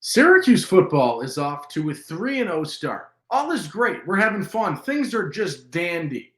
Syracuse football is off to a 3-0 start. All is great. We're having fun. Things are just dandy.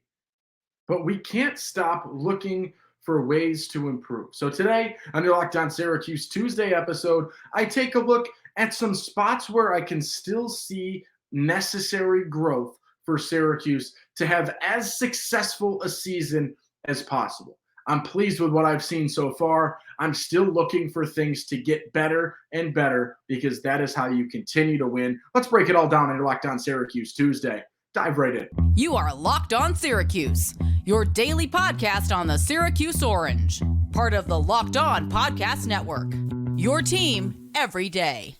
But we can't stop looking for ways to improve. So today, on your Locked On Syracuse Tuesday episode, I take a look at some spots where I can still see necessary growth for Syracuse to have as successful a season as possible. I'm pleased with what I've seen so far. I'm still looking for things to get better and better because that is how you continue to win. Let's break it all down in Locked On Syracuse Tuesday. Dive right in. You are Locked On Syracuse, your daily podcast on the Syracuse Orange, part of the Locked On Podcast Network, your team every day.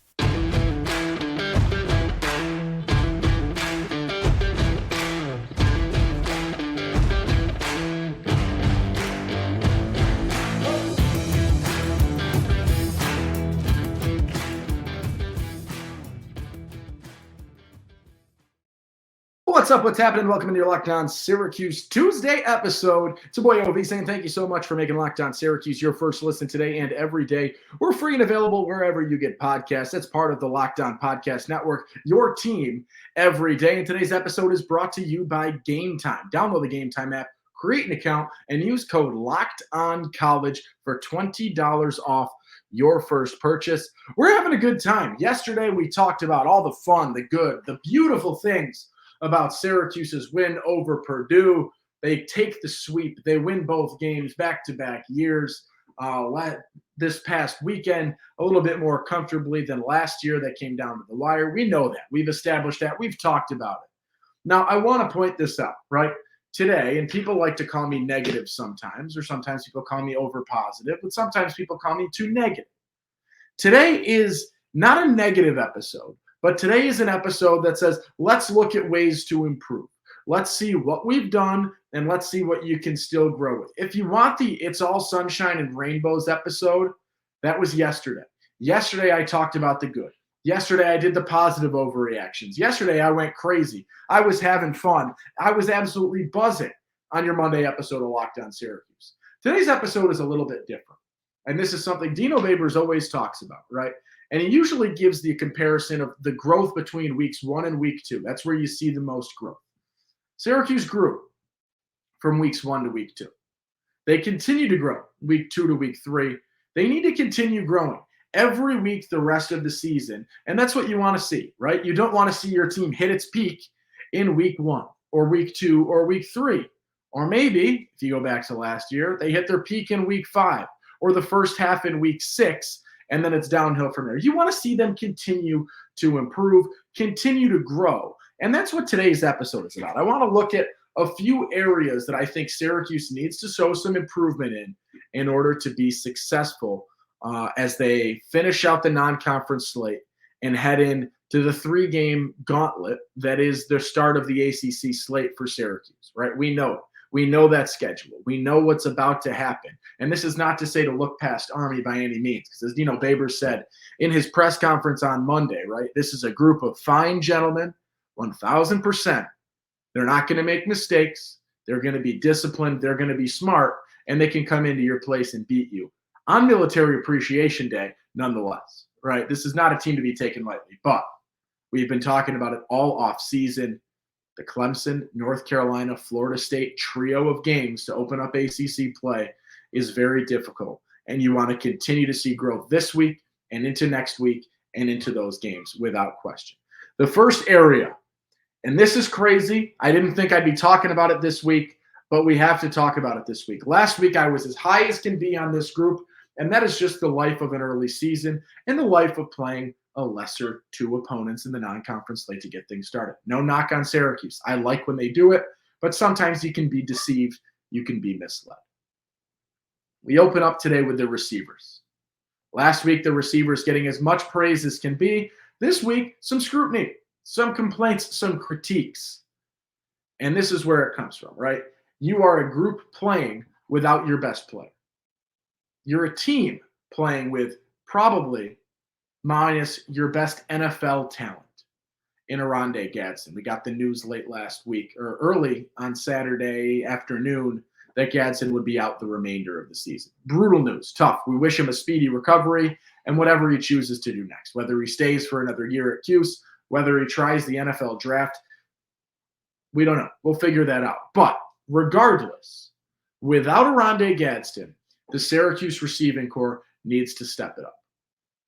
What's up? What's happening? Welcome to your Locked On Syracuse Tuesday episode. It's your boy OV saying thank you so much for making Locked On Syracuse your first listen today and every day. We're free and available wherever you get podcasts. That's part of the Locked On Podcast Network, your team every day. And today's episode is brought to you by Game Time. Download the Game Time app, create an account, and use code LOCKEDONCollege for $20 off your first purchase. We're having a good time. Yesterday, we talked about all the fun, the good, the beautiful things about Syracuse's win over Purdue. They take the sweep. They win both games back-to-back years. This past weekend, a little bit more comfortably than last year. That came down to the wire. We know that. We've established that. We've talked about it. Now, I want to point this out, right? Today, and people like to call me negative sometimes, or sometimes people call me over positive, but sometimes people call me too negative. Today is not a negative episode. But today is an episode that says, let's look at ways to improve. Let's see what we've done, and let's see what you can still grow with. If you want the It's All Sunshine and Rainbows episode, that was yesterday. Yesterday, I talked about the good. Yesterday, I did the positive overreactions. Yesterday, I went crazy. I was having fun. I was absolutely buzzing on your Monday episode of Locked On Syracuse. Today's episode is a little bit different. And this is something Dino Babers always talks about, right? And he usually gives the comparison of the growth between weeks 1 and week 2. That's where you see the most growth. Syracuse grew from weeks 1 to week 2. They continue to grow week 2 to week 3. They need to continue growing every week the rest of the season. And that's what you want to see, right? You don't want to see your team hit its peak in week 1 or week 2 or week 3. Or maybe, if you go back to last year, they hit their peak in week 5 or the first half in week 6. And then it's downhill from there. You want to see them continue to improve, continue to grow. And that's what today's episode is about. I want to look at a few areas that I think Syracuse needs to show some improvement in order to be successful as they finish out the non-conference slate and head in to the 3-game gauntlet that is the start of the ACC slate for Syracuse, right? We know it. We know that schedule. We know what's about to happen. And this is not to say to look past Army by any means, because as Dino Babers said in his press conference on Monday, right, this is a group of fine gentlemen, 1,000%. They're not going to make mistakes. They're going to be disciplined. They're going to be smart, and they can come into your place and beat you on Military Appreciation Day nonetheless, right? This is not a team to be taken lightly, but we've been talking about it all off season. The Clemson, North Carolina, Florida State trio of games to open up ACC play is very difficult. And you want to continue to see growth this week and into next week and into those games without question. The first area, and this is crazy. I didn't think I'd be talking about it this week, but we have to talk about it this week. Last week, I was as high as can be on this group, and that is just the life of an early season and the life of playing a lesser 2 opponents in the non-conference slate to get things started. No knock on Syracuse. I like when they do it, but sometimes you can be deceived. You can be misled. We open up today with the receivers. Last week, the receivers getting as much praise as can be. This week, some scrutiny, some complaints, some critiques. And this is where it comes from, right? You are a group playing without your best player. You're a team playing with probably minus your best NFL talent in Oronde Gadsden. We got the news late last week, or early on Saturday afternoon, that Gadsden would be out the remainder of the season. Brutal news, tough. We wish him a speedy recovery, and whatever he chooses to do next, whether he stays for another year at Cuse, whether he tries the NFL draft, we don't know. We'll figure that out. But regardless, without Oronde Gadsden, the Syracuse receiving corps needs to step it up.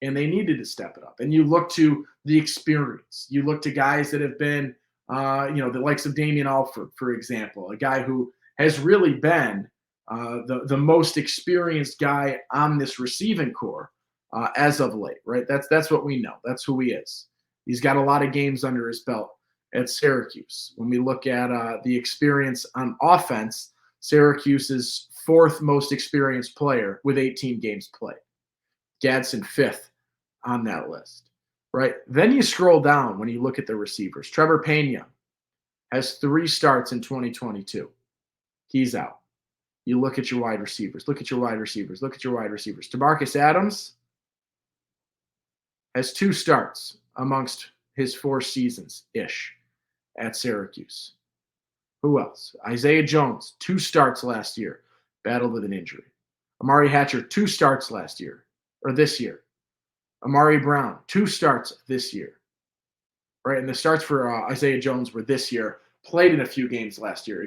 And they needed to step it up. And you look to the experience. You look to guys that have been, the likes of Damian Alford, for example, a guy who has really been the most experienced guy on this receiving corps as of late, right? That's what we know. That's who he is. He's got a lot of games under his belt at Syracuse. When we look at the experience on offense, Syracuse's fourth most experienced player with 18 games played. Gadsden fifth on that list, right? Then you scroll down when you look at the receivers. Trevor Pena has 3 starts in 2022. He's out. You look at your wide receivers. Look at your wide receivers. Look at your wide receivers. Tamarcus Adams has 2 starts amongst his 4 seasons-ish at Syracuse. Who else? Isaiah Jones, 2 starts last year, battled with an injury. Amari Hatcher, 2 starts last year, or this year. Amari Brown, 2 starts this year. Right, and the starts for Isaiah Jones were this year, played in a few games last year,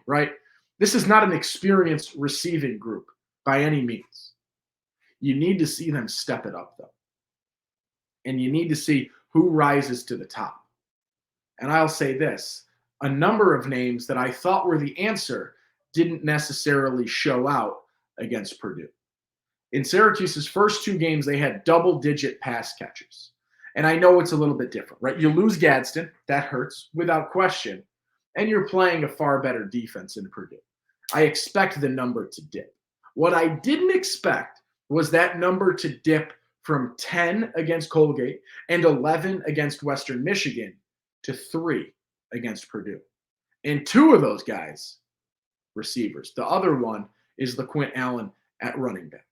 right? This is not an experienced receiving group by any means. You need to see them step it up, though. And you need to see who rises to the top. And I'll say this, a number of names that I thought were the answer didn't necessarily show out against Purdue. In Syracuse's first 2 games, they had double-digit pass catchers. And I know it's a little bit different, right? You lose Gadsden, that hurts without question, and you're playing a far better defense in Purdue. I expect the number to dip. What I didn't expect was that number to dip from 10 against Colgate and 11 against Western Michigan to 3 against Purdue. And 2 of those guys, receivers. The other one is LaQuint Allen at running back.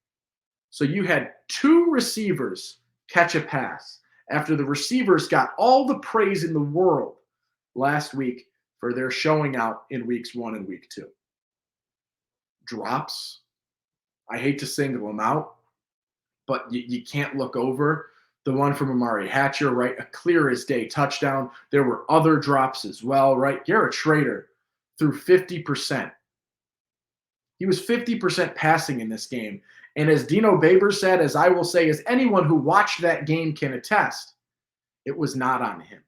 So you had 2 receivers catch a pass after the receivers got all the praise in the world last week for their showing out in weeks 1 and week 2. Drops. I hate to single them out, but you can't look over the one from Amari Hatcher, right? A clear as day touchdown. There were other drops as well, right? Garrett Schrader threw 50%. He was 50% passing in this game. And as Dino Baber said, as I will say, as anyone who watched that game can attest, it was not on him.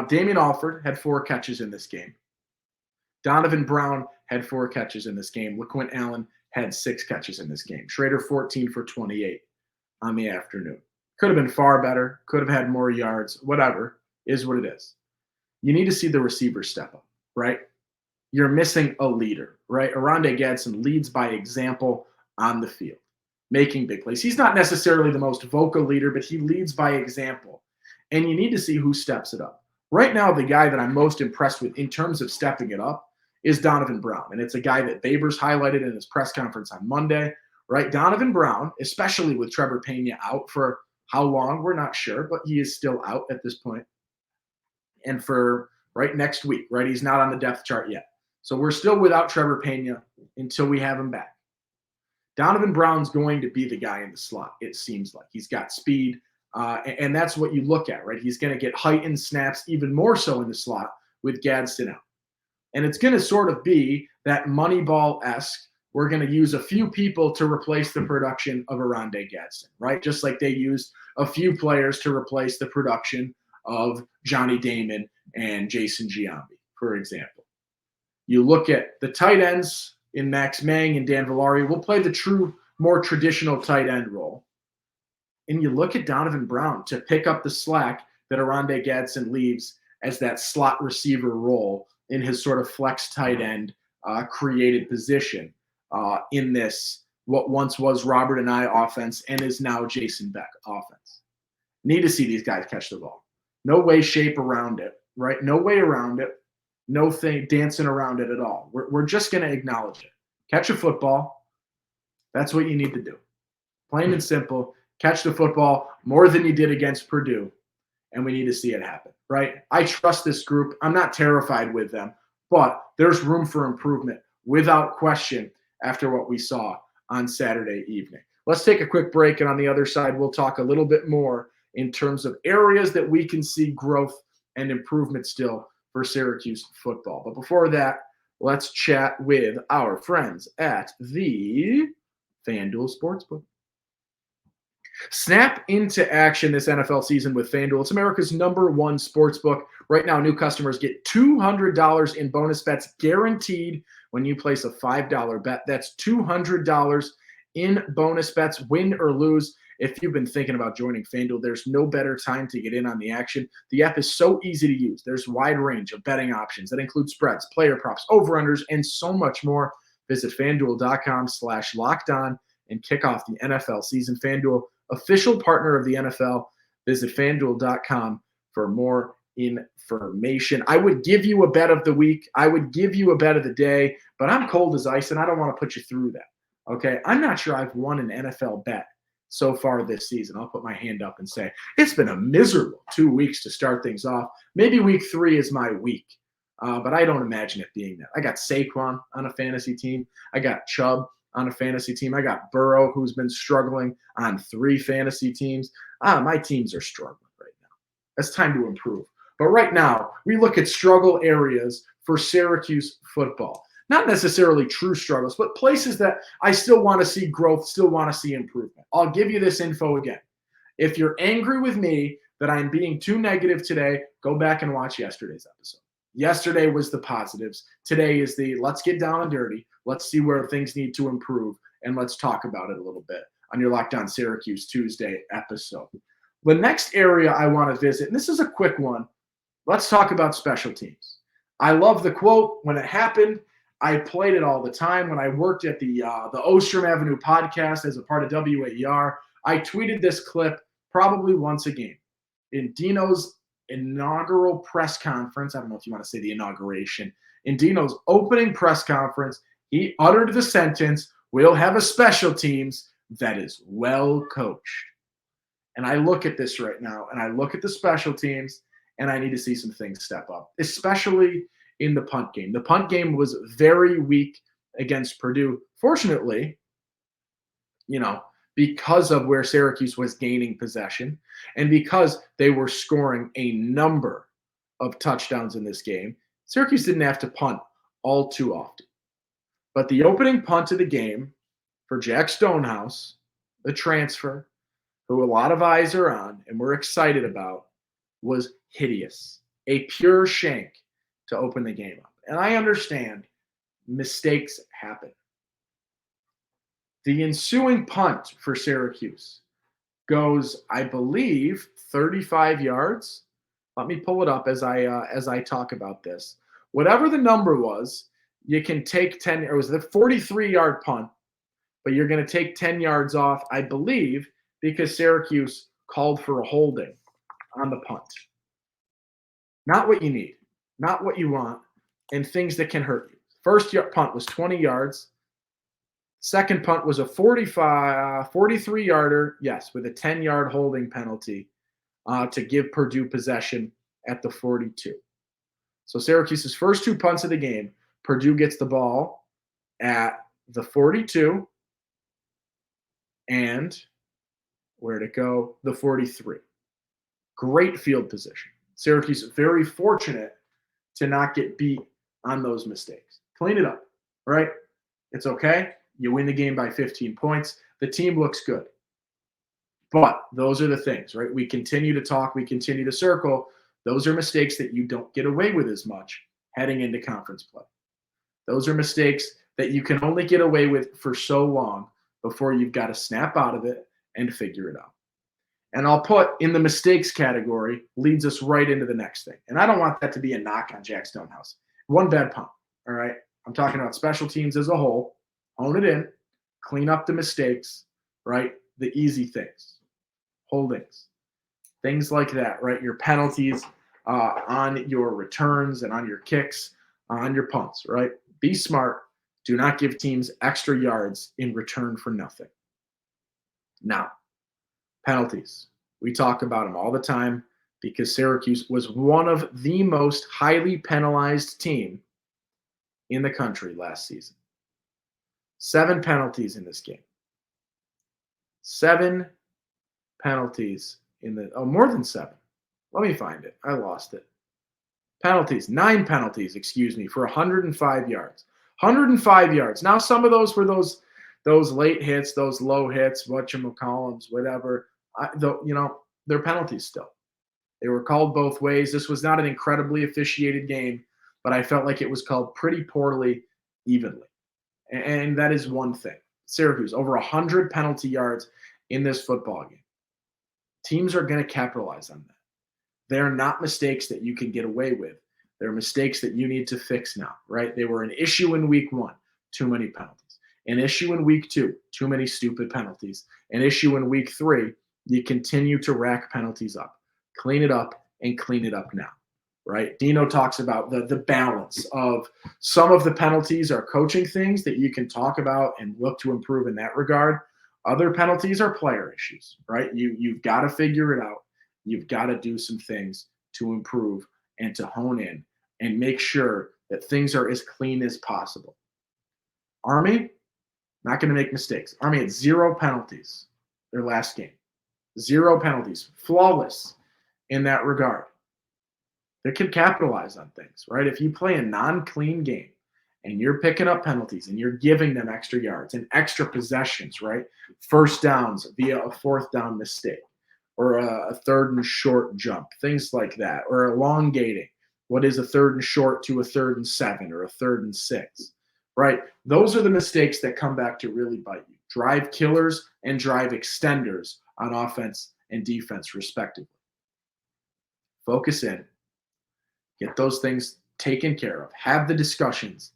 Damian Alford had 4 catches in this game. Donovan Brown had 4 catches in this game. LaQuint Allen had 6 catches in this game. Schrader 14 for 28 on the afternoon. Could have been far better. Could have had more yards. Whatever. Is what it is. You need to see the receivers step up, right? You're missing a leader, right? Oronde Gadsden leads by example on the field, making big plays. He's not necessarily the most vocal leader, but he leads by example. And you need to see who steps it up. Right now, the guy that I'm most impressed with in terms of stepping it up is Donovan Brown. And it's a guy that Babers highlighted in his press conference on Monday, right? Donovan Brown, especially with Trevor Pena out for how long, we're not sure, but he is still out at this point. And for next week, right? He's not on the depth chart yet. So we're still without Trevor Pena until we have him back. Donovan Brown's going to be the guy in the slot, it seems like. He's got speed, and that's what you look at, right? He's going to get heightened snaps even more so in the slot with Gadsden out. And it's going to sort of be that Moneyball-esque, we're going to use a few people to replace the production of Oronde Gadsden, right? Just like they used a few players to replace the production of Johnny Damon and Jason Giambi, for example. You look at the tight ends in Max Mang and Dan Villari will play the more traditional tight end role. And you look at Donovan Brown to pick up the slack that Oronde Gadsden leaves as that slot receiver role in his sort of flex tight end created position in this, what once was Robert and I offense and is now Jason Beck offense. Need to see these guys catch the ball. No way, shape around it, right? No way around it. No thing dancing around it at all. We're just going to acknowledge it. Catch a football. That's what you need to do. Plain and simple. Catch the football more than you did against Purdue, and we need to see it happen, right? I trust this group. I'm not terrified with them, but there's room for improvement without question after what we saw on Saturday evening. Let's take a quick break, and on the other side, we'll talk a little bit more in terms of areas that we can see growth and improvement still for Syracuse football. But before that, let's chat with our friends at the FanDuel Sportsbook. Snap into action this NFL season with FanDuel. It's America's #1 sportsbook. Right now, new customers get $200 in bonus bets guaranteed when you place a $5 bet. That's $200 in bonus bets, win or lose. If you've been thinking about joining FanDuel, there's no better time to get in on the action. The app is so easy to use. There's a wide range of betting options that include spreads, player props, over-unders, and so much more. Visit FanDuel.com/lockedon and kick off the NFL season. FanDuel, official partner of the NFL. Visit FanDuel.com for more information. I would give you a bet of the week. I would give you a bet of the day, but I'm cold as ice, and I don't want to put you through that. Okay, I'm not sure I've won an NFL bet so far this season. I'll put my hand up and say it's been a miserable 2 weeks to start things off. Maybe week 3 is my week, but I don't imagine it being that. I got Saquon on a fantasy team. I got Chubb on a fantasy team. I got Burrow, who's been struggling on 3 fantasy teams. My teams are struggling right now. It's time to improve. But right now, we look at struggle areas for Syracuse football. Not necessarily true struggles, but places that I still want to see growth, still want to see improvement. I'll give you this info again. If you're angry with me that I'm being too negative today, go back and watch yesterday's episode. Yesterday was the positives. Today is the let's get down and dirty. Let's see where things need to improve, and let's talk about it a little bit on your Locked On Syracuse Tuesday episode. The next area I want to visit, and this is a quick one, let's talk about special teams. I love the quote. When it happened, I played it all the time. When I worked at the Ostrom Avenue podcast as a part of WAER, I tweeted this clip probably once a game. In Dino's inaugural press conference, I don't know if you want to say the inauguration, in Dino's opening press conference, he uttered the sentence, "We'll have a special teams that is well coached." And I look at this right now, and I look at the special teams, and I need to see some things step up, especially in the punt game. The punt game was very weak against Purdue. Fortunately, because of where Syracuse was gaining possession and because they were scoring a number of touchdowns in this game, Syracuse didn't have to punt all too often. But the opening punt of the game for Jack Stonehouse, the transfer, who a lot of eyes are on and we're excited about, was hideous. A pure shank to open the game up. And I understand mistakes happen. The ensuing punt for Syracuse goes, I believe, 35 yards. Let me pull it up as I talk about this. Whatever the number was, you can take 10. It was the 43-yard punt, but you're going to take 10 yards off, I believe, because Syracuse called for a holding on the punt. Not what you need, not what you want, and things that can hurt you. First punt was 20 yards. Second punt was a 43-yarder, yes, with a 10-yard holding penalty to give Purdue possession at the 42. So Syracuse's first 2 punts of the game, Purdue gets the ball at the 42 and where'd it go? The 43. Great field position. Syracuse very fortunate to not get beat on those mistakes. Clean it up, right? It's okay. You win the game by 15 points. The team looks good. But those are the things, right? We continue to talk. We continue to circle. Those are mistakes that you don't get away with as much heading into conference play. Those are mistakes that you can only get away with for so long before you've got to snap out of it and figure it out. And I'll put in the mistakes category leads us right into the next thing. And I don't want that to be a knock on Jack Stonehouse. One bad punt, all right? I'm talking about special teams as a whole. Hone it in, clean up the mistakes, right? The easy things, holdings, things like that, right? Your penalties on your returns and on your kicks, on your punts, right? Be smart. Do not give teams extra yards in return for nothing. Now, penalties. We talk about them all the time because Syracuse was one of the most highly penalized team in the country last season. 7 penalties in this game. 7 penalties more than 7. Let me find it. I lost it. Penalties, 9 penalties, for 105 yards. 105 yards. Now, some of those were those late hits, those low hits, whatchamacallums, whatever. They're penalties still. They were called both ways. This was not an incredibly officiated game, but I felt like it was called pretty poorly, evenly. And that is one thing. Syracuse, over 100 penalty yards in this football game. Teams are going to capitalize on that. They're not mistakes that you can get away with. They're mistakes that you need to fix now, right? They were an issue in week 1, too many penalties. An issue in week 2, too many stupid penalties. An issue in week 3, you continue to rack penalties up. Clean it up and clean it up now, right? Dino talks about the balance of some of the penalties are coaching things that you can talk about and look to improve in that regard. Other penalties are player issues, right? You've got to figure it out. You've got to do some things to improve and to hone in and make sure that things are as clean as possible. Army, not going to make mistakes. Army had 0 penalties their last game. 0 penalties. Flawless in that regard. They can capitalize on things, right? If you play a non-clean game and you're picking up penalties and you're giving them extra yards and extra possessions, right? First downs via a 4th down mistake or a 3rd and short jump, things like that, or elongating what is a 3rd and short to a 3rd and 7 or a 3rd and 6, right? Those are the mistakes that come back to really bite you. Drive killers and drive extenders on offense and defense, respectively. Focus in. Get those things taken care of. Have the discussions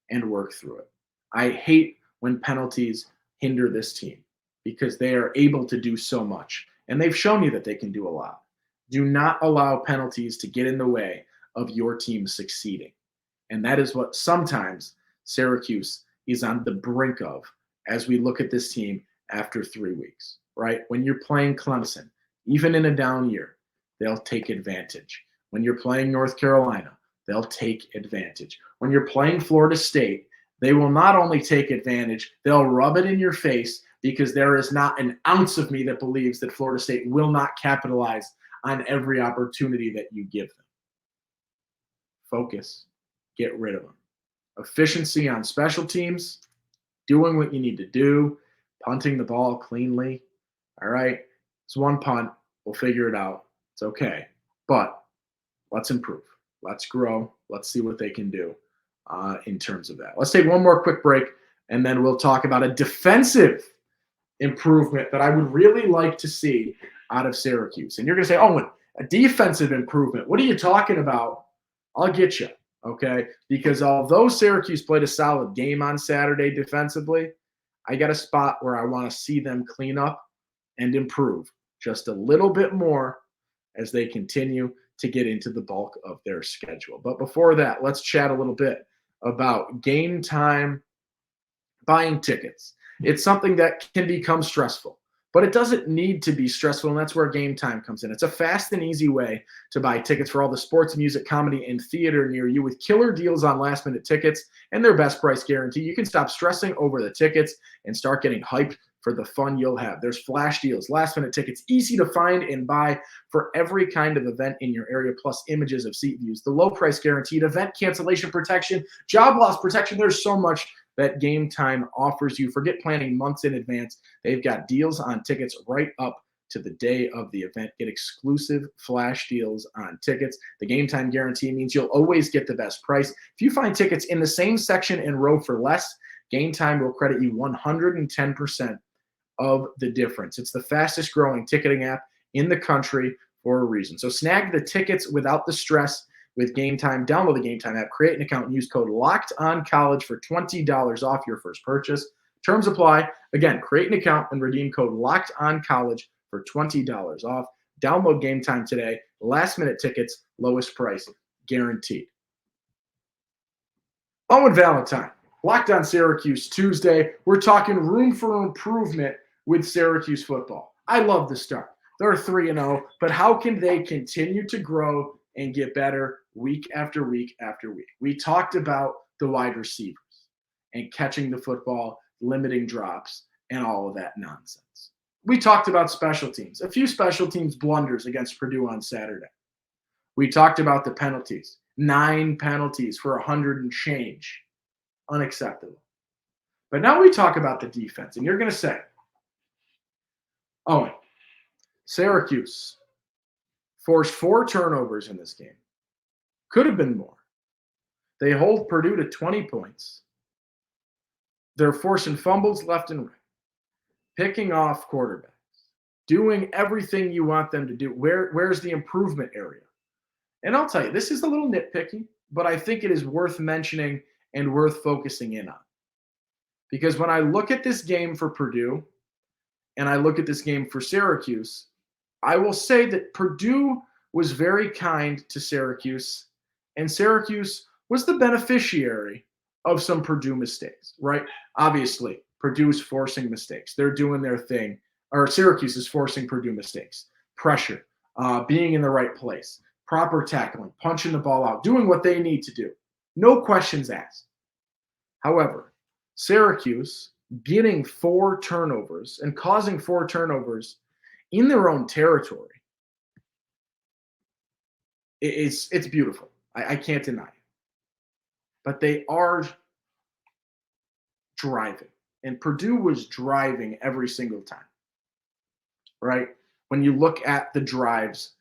and work through it. I hate when penalties hinder this team because they are able to do so much. And they've shown you that they can do a lot. Do not allow penalties to get in the way of your team succeeding. And that is what sometimes Syracuse is on the brink of as we look at this team after 3 weeks, right? When you're playing Clemson, even in a down year, they'll take advantage. When you're playing North Carolina, they'll take advantage. When you're playing Florida State, they will not only take advantage, they'll rub it in your face because there is not an ounce of me that believes that Florida State will not capitalize on every opportunity that you give them. Focus. Get rid of them. Efficiency on special teams, doing what you need to do, punting the ball cleanly. All right, it's 1 punt. We'll figure it out. It's okay. But let's improve. Let's grow. Let's see what they can do in terms of that. Let's take one more quick break, and then we'll talk about a defensive improvement that I would really like to see out of Syracuse. And you're going to say, Owen, a defensive improvement. What are you talking about? I'll get you, okay? Because although Syracuse played a solid game on Saturday defensively, I got a spot where I want to see them clean up and improve just a little bit more as they continue to get into the bulk of their schedule. But before that, let's chat a little bit about game time buying tickets. It's something that can become stressful, but it doesn't need to be stressful, and that's where Game Time comes in. It's a fast and easy way to buy tickets for all the sports, music, comedy, and theater near you with killer deals on last-minute tickets and their best price guarantee. You can stop stressing over the tickets and start getting hyped for the fun you'll have. There's flash deals, last-minute tickets, easy to find and buy for every kind of event in your area, plus images of seat views, the low price guaranteed, event cancellation protection, job loss protection. There's so much that Game Time offers you. Forget planning months in advance. They've got deals on tickets right up to the day of the event. Get exclusive flash deals on tickets. The Game Time guarantee means you'll always get the best price. If you find tickets in the same section and row for less, Game Time will credit you 110% of the difference. It's the fastest growing ticketing app in the country for a reason. So snag the tickets without the stress with Game Time. Download the Game Time app, create an account, and use code LOCKEDONCollege for $20 off your first purchase. Terms apply. Again, create an account and redeem code LOCKEDONCollege for $20 off. Download Game Time today. Last minute tickets, lowest price guaranteed. Owen Valentine, Locked On Syracuse Tuesday. We're talking room for improvement with Syracuse football. I love the start. They're 3-0, but how can they continue to grow and get better week after week after week? We talked about the wide receivers and catching the football, limiting drops, and all of that nonsense. We talked about special teams, a few special teams blunders against Purdue on Saturday. We talked about the penalties, 9 penalties for 100 and change. Unacceptable. But now we talk about the defense, and you're going to say, Owen, Syracuse forced 4 turnovers in this game. Could have been more. They hold Purdue to 20 points. They're forcing fumbles left and right, picking off quarterbacks, doing everything you want them to do. Where's the improvement area? And I'll tell you, this is a little nitpicky, but I think it is worth mentioning and worth focusing in on. Because when I look at this game for Purdue and I look at this game for Syracuse, I will say that Purdue was very kind to Syracuse, and Syracuse was the beneficiary of some Purdue mistakes, right? Obviously, Purdue's forcing mistakes. They're doing their thing, or Syracuse is forcing Purdue mistakes. Pressure, being in the right place, proper tackling, punching the ball out, doing what they need to do. No questions asked. However, Syracuse getting 4 turnovers and causing 4 turnovers in their own territory, it's beautiful. I can't deny it. But they are driving. And Purdue was driving every single time, right? When you look at the drives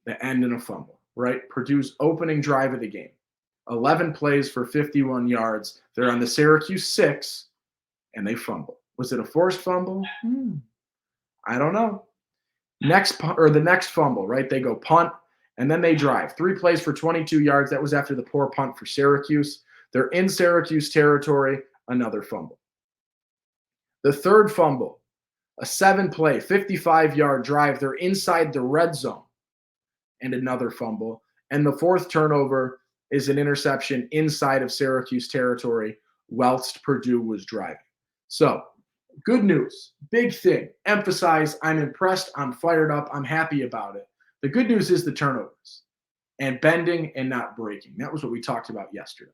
that end in a fumble, right? Purdue's opening drive of the game, 11 plays for 51 yards. They're on the Syracuse 6, and they fumble. Was it a forced fumble? I don't know. The next fumble, right? They go punt, and then they drive. 3 plays for 22 yards. That was after the poor punt for Syracuse. They're in Syracuse territory, another fumble. The third fumble, a 7-play, 55-yard drive. They're inside the red zone, and another fumble. And the fourth turnover is an interception inside of Syracuse territory whilst Purdue was driving. So, good news, big thing. Emphasize, I'm impressed, I'm fired up, I'm happy about it. The good news is the turnovers and bending and not breaking. That was what we talked about yesterday.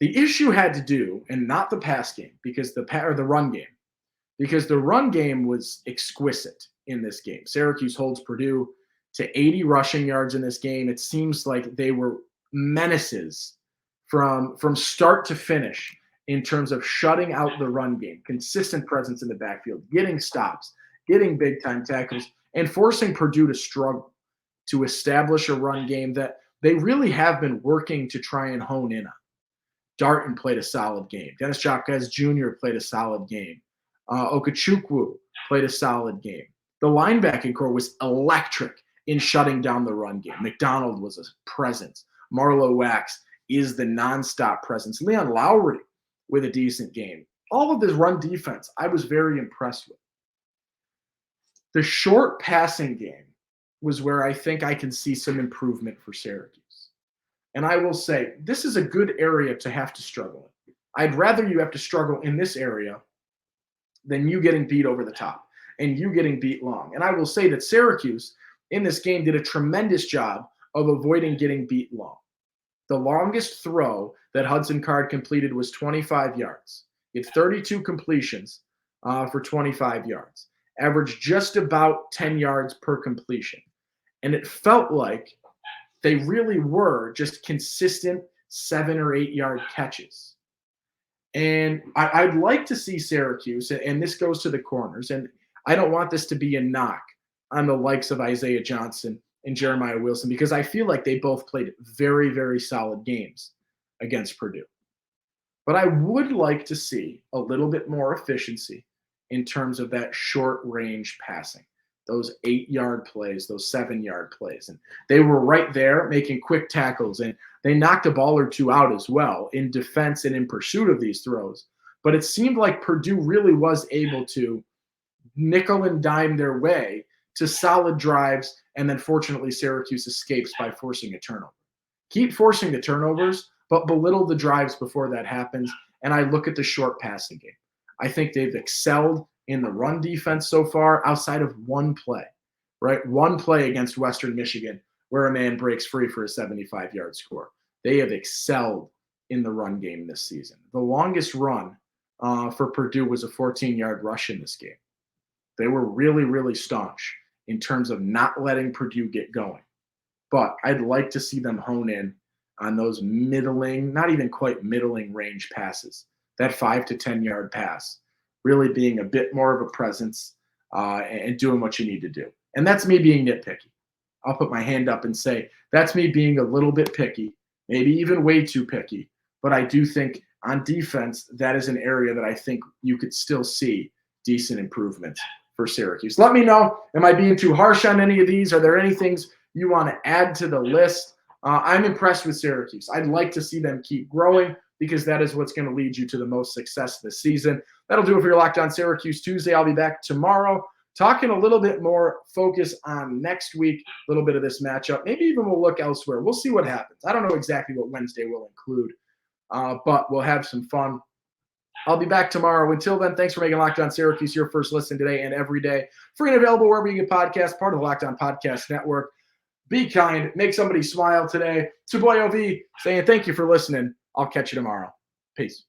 The issue had to do, and not the pass game, because the run game, because the run game was exquisite in this game. Syracuse holds Purdue to 80 rushing yards in this game. It seems like they were menaces from start to finish in terms of shutting out the run game, consistent presence in the backfield, getting stops, getting big-time tackles, and forcing Purdue to struggle to establish a run game that they really have been working to try and hone in on. Darton played a solid game. Dennis Jacquez Jr. played a solid game. Okechukwu played a solid game. The linebacking core was electric in shutting down the run game. McDonald was a presence. Marlowe Wax is the nonstop presence. Leon Lowry with a decent game. All of this run defense, I was very impressed with. The short passing game was where I think I can see some improvement for Syracuse. And I will say, this is a good area to have to struggle in. I'd rather you have to struggle in this area than you getting beat over the top and you getting beat long. And I will say that Syracuse in this game did a tremendous job of avoiding getting beat long. The longest throw that Hudson Card completed was 25 yards. He had 32 completions for 25 yards, averaged just about 10 yards per completion. And it felt like they really were just consistent 7 or 8 yard catches. And I'd like to see Syracuse, and this goes to the corners, and I don't want this to be a knock on the likes of Isaiah Johnson and Jeremiah Wilson, because I feel like they both played very, very solid games against Purdue. But I would like to see a little bit more efficiency in terms of that short range passing, those 8 yard plays, those 7 yard plays. And they were right there making quick tackles, and they knocked a ball or two out as well in defense and in pursuit of these throws. But it seemed like Purdue really was able to nickel and dime their way to solid drives, and then fortunately Syracuse escapes by forcing a turnover. Keep forcing the turnovers, but belittle the drives before that happens. And I look at the short passing game. I think they've excelled in the run defense so far, outside of one play, right? One play against Western Michigan where a man breaks free for a 75-yard score. They have excelled in the run game this season. The longest run for Purdue was a 14-yard rush in this game. They were really, really staunch in terms of not letting Purdue get going. But I'd like to see them hone in on those middling, not even quite middling range passes. That 5 to 10-yard pass really being a bit more of a presence and doing what you need to do. And that's me being nitpicky. I'll put my hand up and say that's me being a little bit picky, maybe even way too picky. But I do think on defense, that is an area that I think you could still see decent improvement for Syracuse. Let me know. Am I being too harsh on any of these? Are there any things you want to add to the list? I'm impressed with Syracuse. I'd like to see them keep growing because that is what's going to lead you to the most success this season. That'll do it for your Locked On Syracuse Tuesday. I'll be back tomorrow talking a little bit more focus on next week, a little bit of this matchup. Maybe even we'll look elsewhere. We'll see what happens. I don't know exactly what Wednesday will include, but we'll have some fun. I'll be back tomorrow. Until then, thanks for making Locked On Syracuse your first listen today and every day. Free and available wherever you get podcasts, part of the Locked On Podcast Network. Be kind. Make somebody smile today. It's your boy OV saying thank you for listening. I'll catch you tomorrow. Peace.